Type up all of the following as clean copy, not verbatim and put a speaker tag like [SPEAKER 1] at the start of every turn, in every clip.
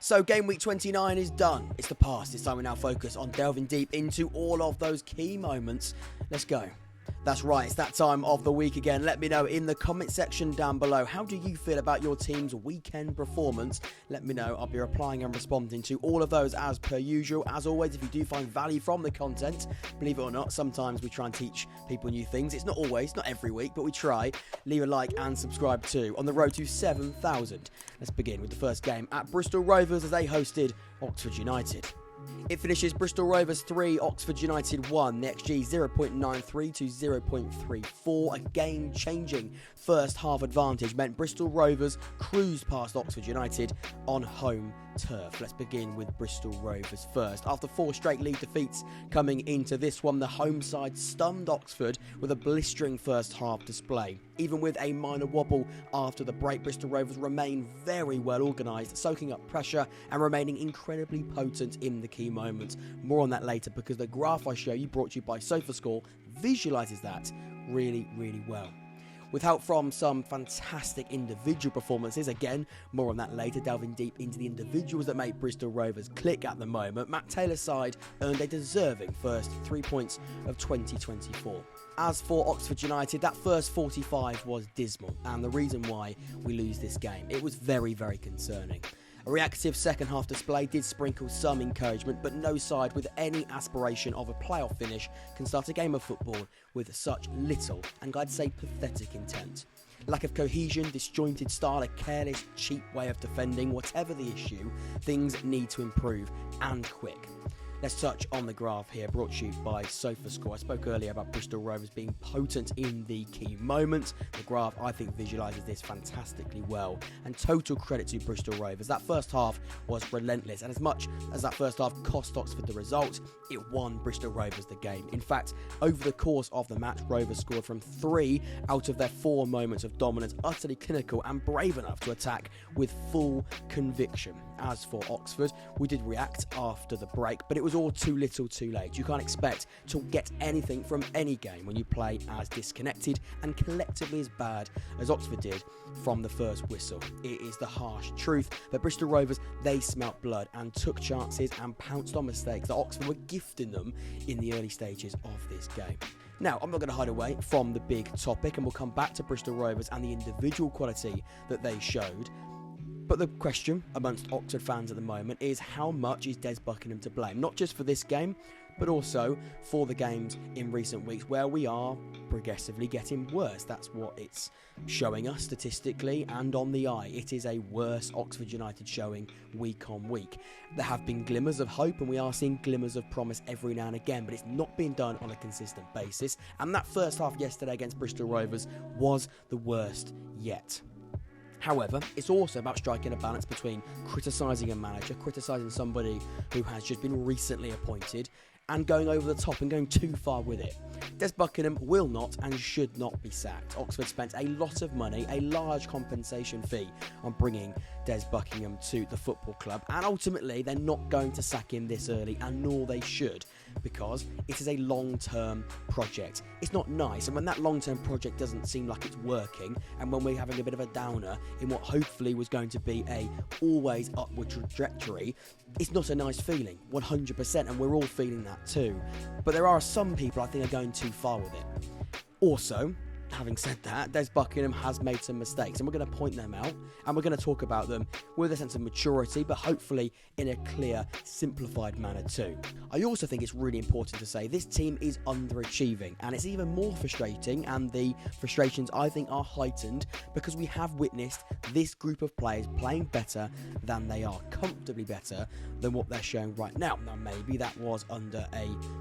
[SPEAKER 1] So game week 29 is done. It's the past. It's time we now focus on delving deep into all of those key moments. Let's go. That's right, it's that time of the week again. Let me know in the comment section down below. How do you feel about your team's weekend performance? Let me know. I'll be replying and responding to all of those as per usual. As always, if you do find value from the content, believe it or not, sometimes we try and teach people new things. It's not always, not every week, but we try. Leave a like and subscribe too. On the road to 7,000. Let's begin with the first game at Bristol Rovers as they hosted Oxford United. It finishes Bristol Rovers 3, Oxford United 1, the XG 0.93 to 0.34. A game-changing first half advantage meant Bristol Rovers cruised past Oxford United on home turf. Let's begin with Bristol Rovers first. After 4 straight league defeats coming into this one, the home side stunned Oxford with a blistering first half display. Even with a minor wobble after the break, Bristol Rovers remain very well organised, soaking up pressure and remaining incredibly potent in the key moments. More on that later, because the graph I show you, brought to you by SofaScore, visualises that really, really well. With help from some fantastic individual performances, again, more on that later, delving deep into the individuals that make Bristol Rovers click at the moment, Matt Taylor's side earned a deserving first 3 points of 2024. As for Oxford United, that first 45 was dismal, and the reason why we lose this game, it was very, very concerning. A reactive second half display did sprinkle some encouragement, but no side with any aspiration of a playoff finish can start a game of football with such little, and I'd say pathetic intent. Lack of cohesion, disjointed style, a careless, cheap way of defending, whatever the issue, things need to improve, and quick. Let's touch on the graph here, brought to you by SofaScore. I spoke earlier about Bristol Rovers being potent in the key moments. The graph, I think, visualises this fantastically well. And total credit to Bristol Rovers. That first half was relentless. And as much as that first half cost Oxford the result, it won Bristol Rovers the game. In fact, over the course of the match, Rovers scored from 3 out of their 4 moments of dominance, utterly clinical and brave enough to attack with full conviction. As for Oxford, we did react after the break, but it was all too little too late. You can't expect to get anything from any game when you play as disconnected and collectively as bad as Oxford did from the first whistle. It is the harsh truth that Bristol Rovers, they smelt blood and took chances and pounced on mistakes that Oxford were gifting them in the early stages of this game. Now, I'm not going to hide away from the big topic, and we'll come back to Bristol Rovers and the individual quality that they showed. But the question amongst Oxford fans at the moment is, how much is Des Buckingham to blame? Not just for this game, but also for the games in recent weeks where we are progressively getting worse. That's what it's showing us statistically and on the eye. It is a worse Oxford United showing week on week. There have been glimmers of hope, and we are seeing glimmers of promise every now and again, but it's not being done on a consistent basis. And that first half yesterday against Bristol Rovers was the worst yet. However, it's also about striking a balance between criticising a manager, criticising somebody who has just been recently appointed, and going over the top and going too far with it. Des Buckingham will not and should not be sacked. Oxford spent a lot of money, a large compensation fee, on bringing Des Buckingham to the football club, and ultimately they're not going to sack him this early, and nor they should, because it is a long-term project. It's not nice, and when that long-term project doesn't seem like it's working, and when we're having a bit of a downer in what hopefully was going to be a always upward trajectory, it's not a nice feeling, 100%, and we're all feeling that too. But there are some people I think are going too far with it. Also, having said that, Des Buckingham has made some mistakes, and we're going to point them out, and we're going to talk about them with a sense of maturity, but hopefully in a clear, simplified manner too. I also think it's really important to say this team is underachieving, and it's even more frustrating, and the frustrations I think are heightened because we have witnessed this group of players playing better than they are, comfortably better than what they're showing right now. Now, maybe that was under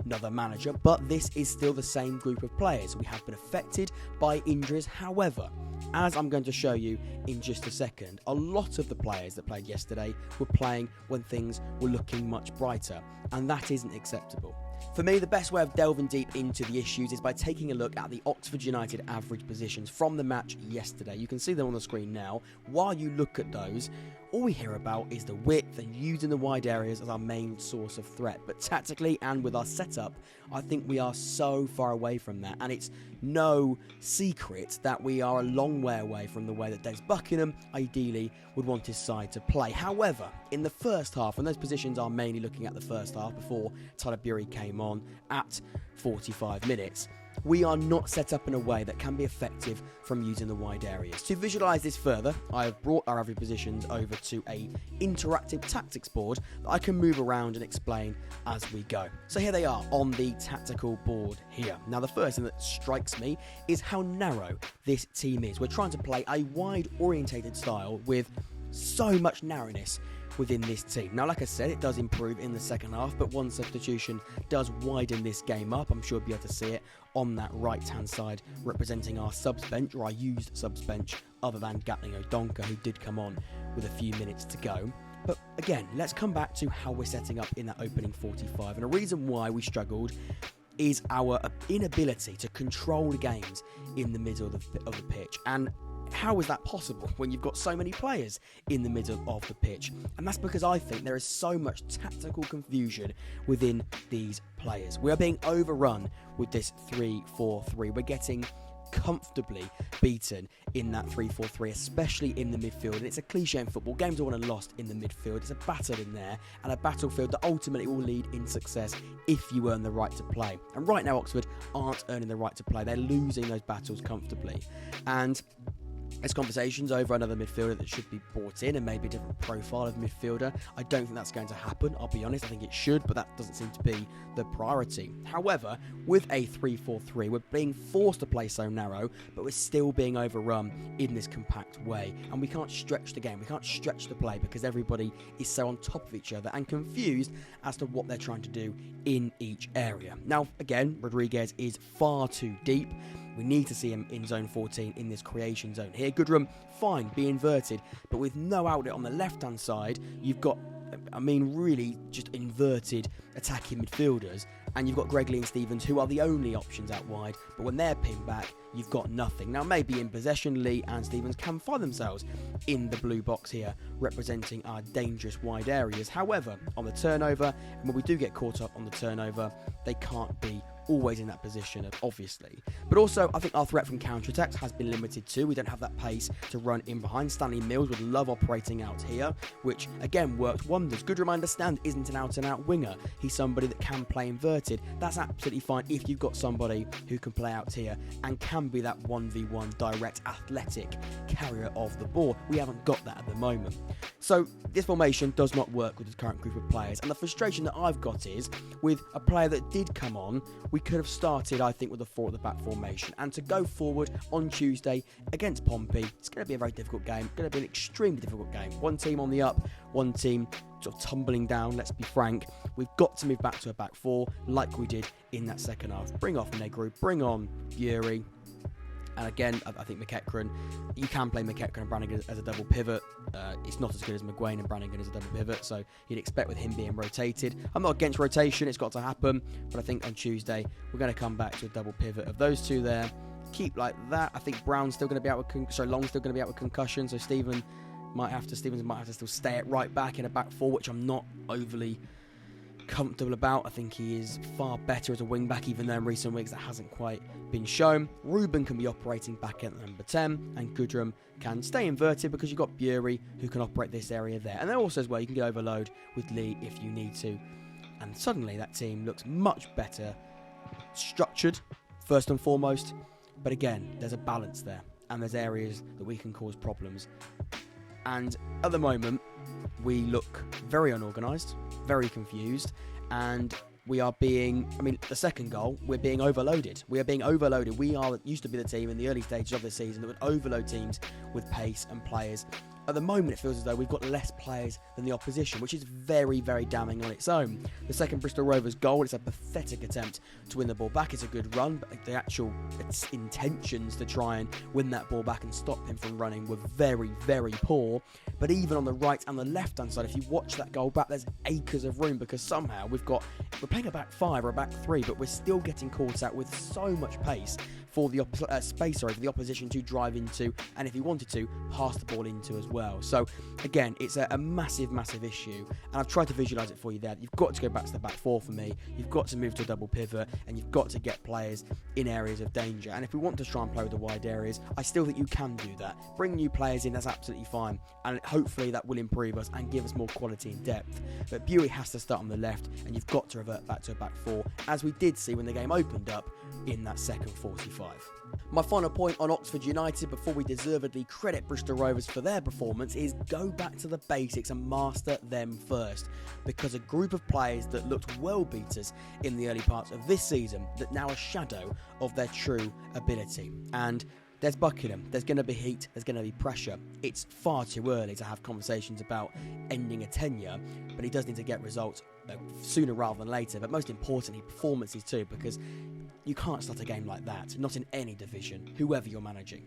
[SPEAKER 1] another manager, but this is still the same group of players. We have been affected by injuries. However, as I'm going to show you in just a second, a lot of the players that played yesterday were playing when things were looking much brighter, and that isn't acceptable. For me, the best way of delving deep into the issues is by taking a look at the Oxford United average positions from the match yesterday. You can see them on the screen now. While you look at those, all we hear about is the width and using the wide areas as our main source of threat. But tactically and with our setup, I think we are so far away from that. And it's no secret that we are a long way away from the way that Des Buckingham ideally would want his side to play. However, in the first half, and those positions are mainly looking at the first half before Tyler Bury came on at 45 minutes, we are not set up in a way that can be effective from using the wide areas. To visualise this further, I have brought our average positions over to a interactive tactics board that I can move around and explain as we go. So here they are on the tactical board here. Now the first thing that strikes me is how narrow this team is. We're trying to play a wide orientated style with so much narrowness within this team. Now, like I said, it does improve in the second half, but one substitution does widen this game up. I'm sure you'll be able to see it on that right-hand side representing our subs bench, or our used subs bench, other than Gatling O'Donker, who did come on with a few minutes to go. But again, let's come back to how we're setting up in that opening 45. And a reason why we struggled is our inability to control the games in the middle of the pitch. And how is that possible when you've got so many players in the middle of the pitch? And that's because I think there is so much tactical confusion within these players. We are being overrun with this 3-4-3. We're getting comfortably beaten in that 3-4-3, especially in the midfield. And it's a cliche in football. Games are won and lost in the midfield. It's a battle in there, and a battlefield that ultimately will lead in success if you earn the right to play. And right now, Oxford aren't earning the right to play. They're losing those battles comfortably. And there's conversations over another midfielder that should be brought in, and maybe a different profile of midfielder. I don't think that's going to happen, I'll be honest. I think it should, but that doesn't seem to be the priority. However, with a 3-4-3, we're being forced to play so narrow, but we're still being overrun in this compact way. And we can't stretch the game, we can't stretch the play, because everybody is so on top of each other and confused as to what they're trying to do in each area. Now, again, Rodriguez is far too deep. We need to see him in zone 14 in this creation zone here. Goodrum, fine, be inverted, but with no outlet on the left-hand side, you've got, really just inverted attacking midfielders, and you've got Gregley and Stevens, who are the only options out wide, but when they're pinned back, you've got nothing. Now, maybe in possession, Lee and Stevens can find themselves in the blue box here, representing our dangerous wide areas. However, on the turnover, and when we do get caught up on the turnover, they can't be always in that position, obviously. But also, I think our threat from counter-attacks has been limited too. We don't have that pace to run in behind. Stanley Mills would love operating out here, which, again, worked wonders. Goodrum, I understand, isn't an out-and-out winger. He's somebody that can play inverted. That's absolutely fine if you've got somebody who can play out here and can be that 1v1 direct athletic carrier of the ball. We haven't got that at the moment. So this formation does not work with the current group of players. And the frustration that I've got is, with a player that did come on, we could have started, I think, with a 4 at the back formation. And to go forward on Tuesday against Pompey, it's going to be a very difficult game. It's going to be an extremely difficult game. One team on the up, one team sort of tumbling down, let's be frank. We've got to move back to a back 4 like we did in that second half. Bring off Negru, bring on Bury. And again, I think McEachran, you can play McEachran and Brannigan as a double pivot. It's not as good as McGuane and Brannigan as a double pivot, so you'd expect with him being rotated. I'm not against rotation, it's got to happen, but I think on Tuesday we're going to come back to a double pivot of those two there. Keep like that. I think Brown's still going to be out with Long's still going to be out with concussion, so Stevens might have to still stay at right back in a back 4, which I'm not overly comfortable about. I think he is far better as a wing back, even though in recent weeks that hasn't quite been shown. Ruben can be operating back at number 10, and Goodrum can stay inverted because you've got Bury who can operate this area there. And then also as well, you can get overload with Lee if you need to. And suddenly that team looks much better structured, first and foremost. But again, there's a balance there, and there's areas that we can cause problems. And at the moment, we look very unorganised, very confused, and we are being, the second goal, we're being overloaded. We are being overloaded. We used to be the team in the early stages of the season that would overload teams with pace and players At the moment, it feels as though we've got less players than the opposition, which is very, very damning on its own. The second Bristol Rovers goal, it's a pathetic attempt to win the ball back. It's a good run, but the actual intentions to try and win that ball back and stop him from running were very, very poor. But even on the right and the left-hand side, if you watch that goal back, there's acres of room because somehow we're playing a back five or a back three, but we're still getting caught out with so much pace for the for the opposition to drive into, and if he wanted to, pass the ball into as well. So again, it's a massive, massive issue, and I've tried to visualise it for you there. You've got to go back to the back four for me. You've got to move to a double pivot, and you've got to get players in areas of danger. And if we want to try and play with the wide areas, I still think you can do that. Bring new players in, that's absolutely fine, and hopefully that will improve us and give us more quality and depth. But Buey has to start on the left, and you've got to revert back to a back four, as we did see when the game opened up in that second 45. My final point on Oxford United before we deservedly credit Bristol Rovers for their performance is go back to the basics and master them first, because a group of players that looked well beaters in the early parts of this season that now a shadow of their true ability. And there's Buckingham, there's going to be heat, there's going to be pressure. It's far too early to have conversations about ending a tenure, but he does need to get results sooner rather than later, but most importantly performances too, because you can't start a game like that, not in any division, whoever you're managing.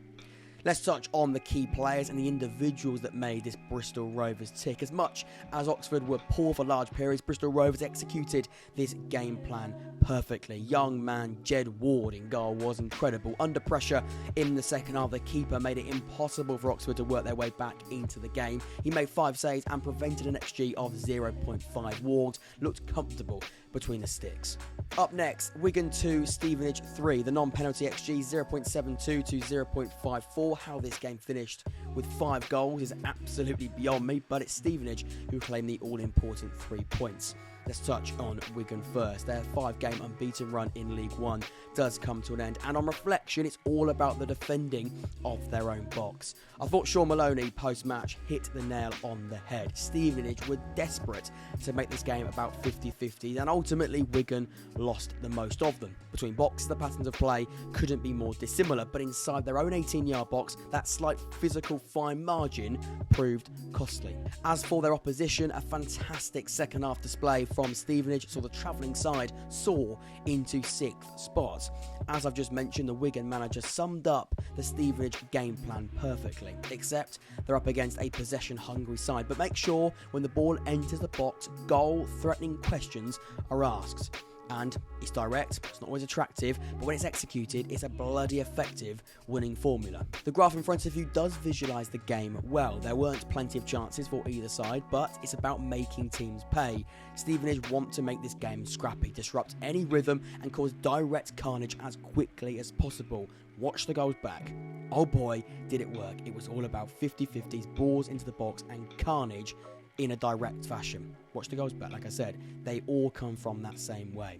[SPEAKER 1] Let's touch on the key players and the individuals that made this Bristol Rovers tick. As much as Oxford were poor for large periods, Bristol Rovers executed this game plan perfectly. Young man Jed Ward in goal was incredible. Under pressure in the second half, the keeper made it impossible for Oxford to work their way back into the game. He made 5 saves and prevented an XG of 0.5. Ward looked comfortable between the sticks. Up next, Wigan 2, Stevenage 3. The non-penalty XG 0.72 to 0.54. How this game finished with 5 goals is absolutely beyond me, but it's Stevenage who claim the all-important 3 points. Let's touch on Wigan first. Their 5-game unbeaten run in League One does come to an end, and on reflection, it's all about the defending of their own box. I thought Sean Maloney post-match hit the nail on the head. Stevenage were desperate to make this game about 50-50, and ultimately Wigan lost the most of them. Between boxes, the patterns of play couldn't be more dissimilar, but inside their own 18-yard box, that slight physical fine margin proved costly. As for their opposition, a fantastic second-half display from Stevenage saw the travelling side soar into 6th spot. As I've just mentioned, the Wigan manager summed up the Stevenage game plan perfectly, except they're up against a possession-hungry side. But make sure when the ball enters the box, goal-threatening questions are asked. And it's direct, it's not always attractive, but when it's executed, it's a bloody effective winning formula. The graph in front of you does visualise the game well. There weren't plenty of chances for either side, but it's about making teams pay. Stevenage want to make this game scrappy, disrupt any rhythm, and cause direct carnage as quickly as possible. Watch the goals back. Oh boy, did it work. It was all about 50-50s, balls into the box, and carnage in a direct fashion. Watch the goals back, like I said, they all come from that same way.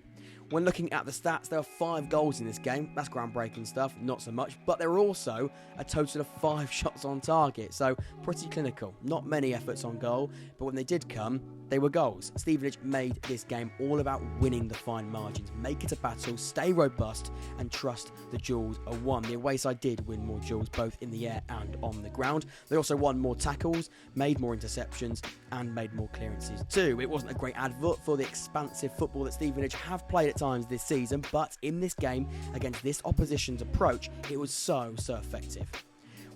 [SPEAKER 1] When looking at the stats, there are 5 goals in this game. That's groundbreaking stuff, not so much, but there are also a total of 5 shots on target, so pretty clinical. Not many efforts on goal, but when they did come, they were goals. Stevenage made this game all about winning the fine margins. Make it a battle, stay robust, and trust the duels are won. The away side did win more duels, both in the air and on the ground. They also won more tackles, made more interceptions, and made more clearances too. It wasn't a great advert for the expansive football that Stevenage have played at times this season, but in this game, against this opposition's approach, it was so effective.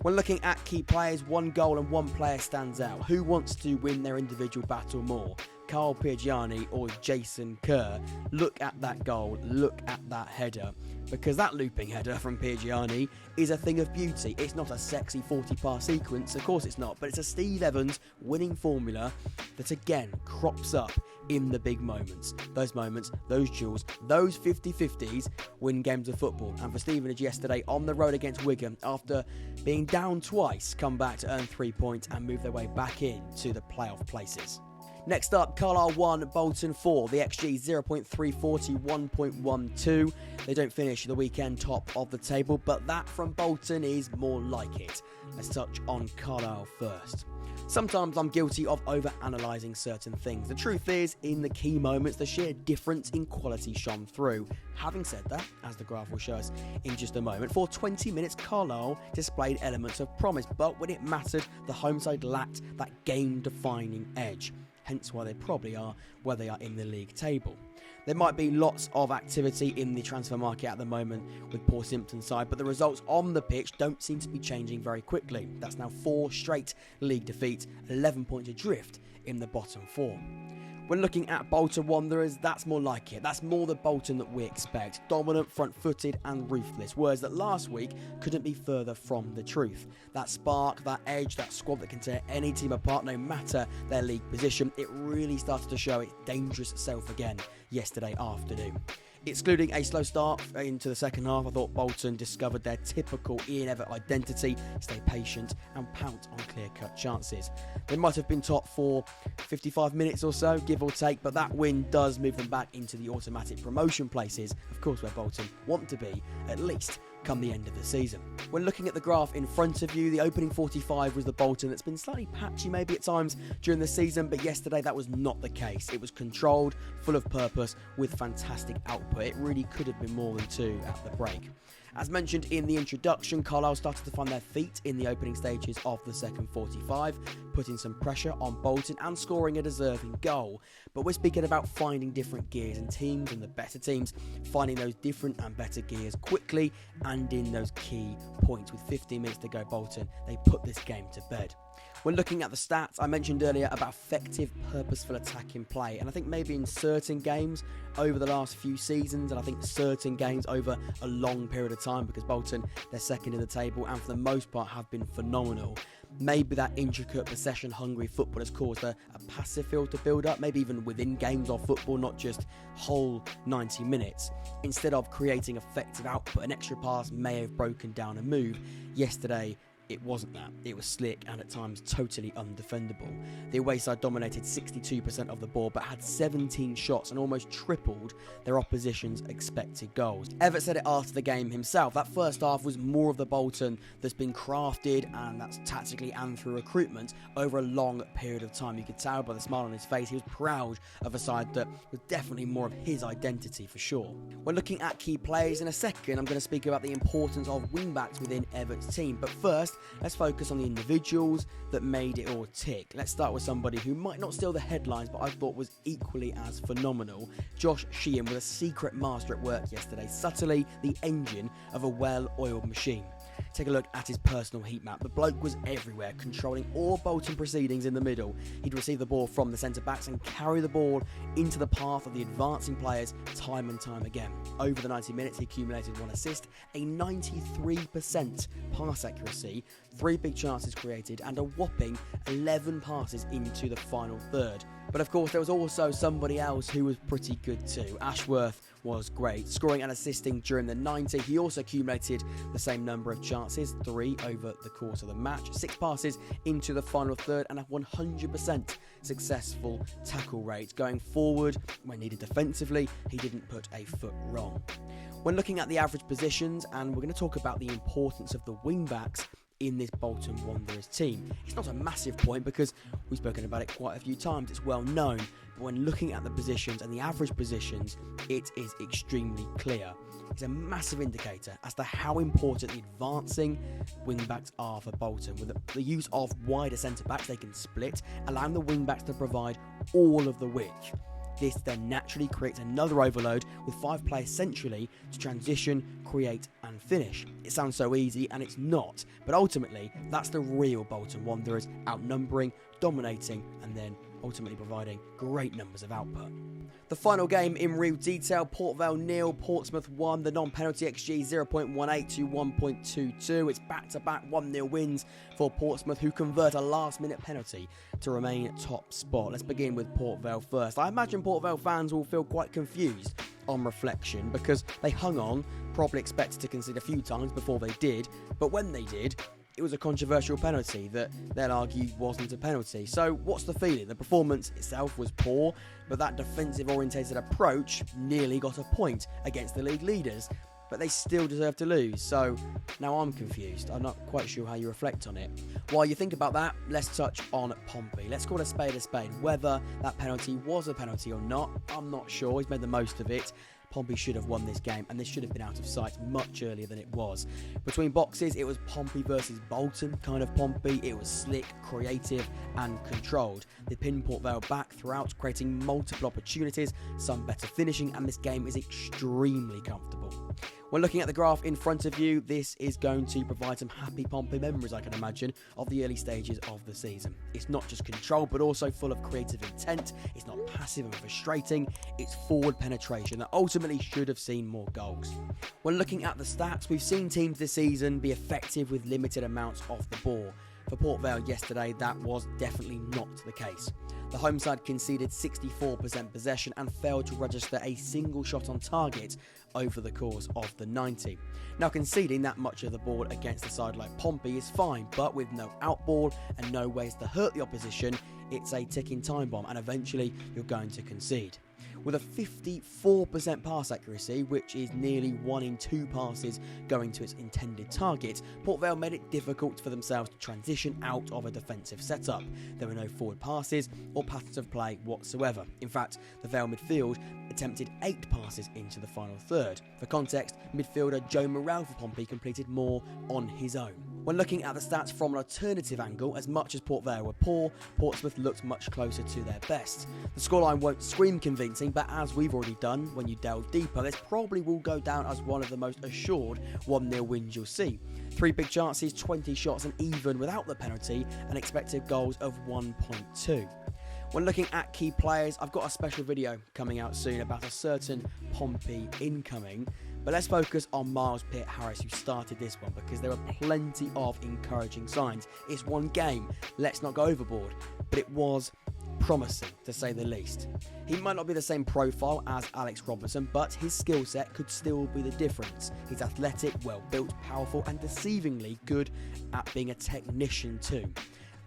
[SPEAKER 1] When looking at key players, 1 goal and 1 player stands out. Who wants to win their individual battle more? Carl Piergiani or Jason Kerr? Look at that goal, look at that header, because that looping header from Piergiani is a thing of beauty. It's not a sexy 40-pass sequence, of course it's not, but it's a Steve Evans winning formula that again crops up in the big moments. Those moments, those duels, those 50-50s win games of football. And for Stevenage yesterday on the road against Wigan, after being down twice, come back to earn 3 points and move their way back into the playoff places. Next up, Carlisle 1, Bolton 4. The XG 0.340, 1.12. They don't finish the weekend top of the table, but that from Bolton is more like it. Let's touch on Carlisle first. Sometimes I'm guilty of over-analysing certain things. The truth is, in the key moments, the sheer difference in quality shone through. Having said that, as the graph will show us in just a moment, for 20 minutes Carlisle displayed elements of promise, but when it mattered, the home side lacked that game-defining edge. Hence why they probably are where they are in the league table. There might be lots of activity in the transfer market at the moment with poor Simpson's side, but the results on the pitch don't seem to be changing very quickly. That's now 4 straight league defeats, 11 points adrift in the bottom 4. When looking at Bolton Wanderers, that's more like it. That's more the Bolton that we expect. Dominant, front-footed and ruthless. Words that last week couldn't be further from the truth. That spark, that edge, that squad that can tear any team apart no matter their league position, it really started to show its dangerous self again yesterday afternoon. Excluding a slow start into the second half, I thought Bolton discovered their typical Ian Evatt identity, stay patient and pounce on clear-cut chances. They might have been top for 55 minutes or so, give or take, but that win does move them back into the automatic promotion places, of course where Bolton want to be, at least come the end of the season. When looking at the graph in front of you, the opening 45 was the Bolton that's been slightly patchy maybe at times during the season, but yesterday that was not the case. It was controlled, full of purpose, with fantastic output. It really could have been more than 2 at the break. As mentioned in the introduction, Carlisle started to find their feet in the opening stages of the second 45, putting some pressure on Bolton and scoring a deserving goal. But we're speaking about finding different gears and teams, and the better teams finding those different and better gears quickly and in those key points. With 15 minutes to go, Bolton, they put this game to bed. When looking at the stats, I mentioned earlier about effective, purposeful attacking play, and I think maybe in certain games over the last few seasons, and I think certain games over a long period of time, because Bolton, they're second in the table and for the most part have been phenomenal. Maybe that intricate, possession-hungry football has caused a passive feel to build up, maybe even within games of football, not just whole 90 minutes. Instead of creating effective output, an extra pass may have broken down a move. Yesterday, it wasn't that. It was slick and at times totally undefendable. The away side dominated 62% of the ball but had 17 shots and almost tripled their opposition's expected goals. Evatt said it after the game himself. That first half was more of the Bolton that's been crafted, and that's tactically and through recruitment, over a long period of time. You could tell by the smile on his face he was proud of a side that was definitely more of his identity for sure. When looking at key players in a second, I'm going to speak about the importance of wingbacks within Evatt's team. But first, let's focus on the individuals that made it all tick. Let's start with somebody who might not steal the headlines, but I thought was equally as phenomenal. Josh Sheehan was a secret master at work yesterday, subtly the engine of a well-oiled machine. Take a look at his personal heat map. The bloke was everywhere, controlling all Bolton proceedings in the middle. He'd receive the ball from the centre-backs and carry the ball into the path of the advancing players time and time again. Over the 90 minutes, he accumulated 1 assist, a 93% pass accuracy, 3 big chances created, and a whopping 11 passes into the final third. But of course, there was also somebody else who was pretty good too. Ashworth was great, scoring and assisting during the 90. He also accumulated the same number of chances, 3 over the course of the match, 6 passes into the final third, and a 100% successful tackle rate. Going forward, when needed defensively, he didn't put a foot wrong. When looking at the average positions, and we're going to talk about the importance of the wing-backs in this Bolton Wanderers team. It's not a massive point because we've spoken about it quite a few times, it's well known, but when looking at the positions and the average positions, it is extremely clear. It's a massive indicator as to how important the advancing wing-backs are for Bolton. With the use of wider centre-backs, they can split, allowing the wing-backs to provide all of the width. This then naturally creates another overload with 5 players centrally to transition, create and finish. It sounds so easy and it's not, but ultimately that's the real Bolton Wanderers, outnumbering, dominating and then ultimately providing great numbers of output. The final game in real detail: Port Vale 0, Portsmouth 1, the non-penalty XG 0.18 to 1.22. It's back-to-back 1-0 wins for Portsmouth, who convert a last-minute penalty to remain top spot. Let's begin with Port Vale first. I imagine Port Vale fans will feel quite confused on reflection because they hung on, probably expected to concede a few times before they did, but when they did, it was a controversial penalty that they'll argue wasn't a penalty. So what's the feeling? The performance itself was poor, but that defensive orientated approach nearly got a point against the league leaders, but they still deserve to lose. So now I'm confused. I'm not quite sure how you reflect on it. While you think about that, let's touch on Pompey. Let's call a spade a spade. Whether that penalty was a penalty or not, I'm not sure. He's made the most of it. Pompey should have won this game, and this should have been out of sight much earlier than it was. Between boxes, it was Pompey versus Bolton kind of Pompey. It was slick, creative and controlled. They pinned Port Vale back throughout, creating multiple opportunities, some better finishing, and this game is extremely comfortable. When looking at the graph in front of you, this is going to provide some happy Pompey memories, I can imagine, of the early stages of the season. It's not just control, but also full of creative intent. It's not passive and frustrating. It's forward penetration that ultimately should have seen more goals. When looking at the stats, we've seen teams this season be effective with limited amounts of the ball. For Port Vale yesterday, that was definitely not the case. The home side conceded 64% possession and failed to register a single shot on target over the course of the 90. Now, conceding that much of the ball against a side like Pompey is fine, but with no outball and no ways to hurt the opposition, it's a ticking time bomb and eventually you're going to concede. With a 54% pass accuracy, which is nearly 1 in 2 passes going to its intended target, Port Vale made it difficult for themselves to transition out of a defensive setup. There were no forward passes or patterns of play whatsoever. In fact, the Vale midfield attempted 8 passes into the final third. For context, midfielder Joe Morrell for Pompey completed more on his own. When looking at the stats from an alternative angle, as much as Port Vale were poor, Portsmouth looked much closer to their best. The scoreline won't scream convincing, but as we've already done, when you delve deeper, this probably will go down as one of the most assured 1-0 wins you'll see. 3 big chances, 20 shots, and even without the penalty, an expected goals of 1.2. When looking at key players, I've got a special video coming out soon about a certain Pompey incoming. But let's focus on Miles Pearce-Harris, who started this one, because there are plenty of encouraging signs. It's one game, let's not go overboard, but it was promising, to say the least. He might not be the same profile as Alex Robertson, but his skill set could still be the difference. He's athletic, well-built, powerful, and deceivingly good at being a technician too.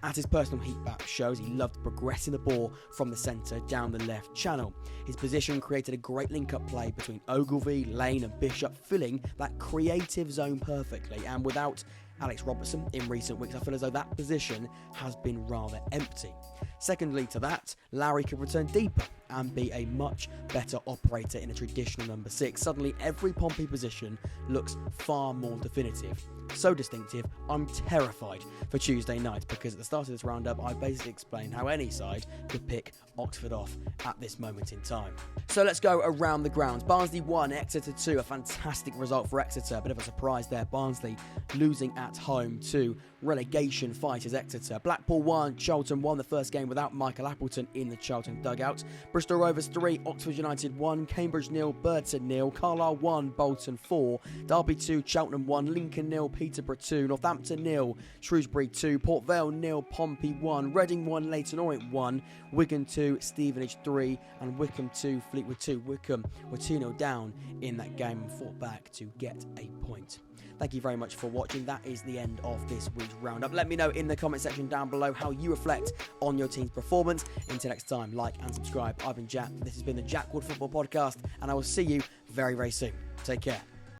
[SPEAKER 1] As his personal heat map shows, he loved progressing the ball from the centre down the left channel. His position created a great link-up play between Ogilvie, Lane and Bishop, filling that creative zone perfectly, and without Alex Robertson in recent weeks, I feel as though that position has been rather empty. Secondly to that, Lowry could return deeper and be a much better operator in a traditional number 6. Suddenly every Pompey position looks far more definitive. So distinctive, I'm terrified for Tuesday night, because at the start of this roundup I basically explained how any side could pick Oxford off at this moment in time. So let's go around the grounds. Barnsley 1, Exeter 2, a fantastic result for Exeter. A bit of a surprise there, Barnsley losing at home to relegation fighters Exeter. Blackpool 1, Charlton 1, the first game without Michael Appleton in the Charlton dugout. Bristol Rovers 3, Oxford United 1, Cambridge 0, Burton 0, Carlisle 1, Bolton 4, Derby 2, Cheltenham 1, Lincoln 0, Peterborough 2, Northampton 0, Shrewsbury 2, Port Vale 0, Pompey 1, Reading 1, Leyton Orient 1, Wigan 2, Stevenage 3, and Wycombe 2, Fleetwood 2. Wycombe were 2-0 down in that game and fought back to get a point. Thank you very much for watching. That is the end of this week's roundup. Let me know in the comment section down below how you reflect on your team's performance. Until next time, like and subscribe. I've been Jack. This has been the Jack Wood Football Podcast, and I will see you very, very soon. Take care.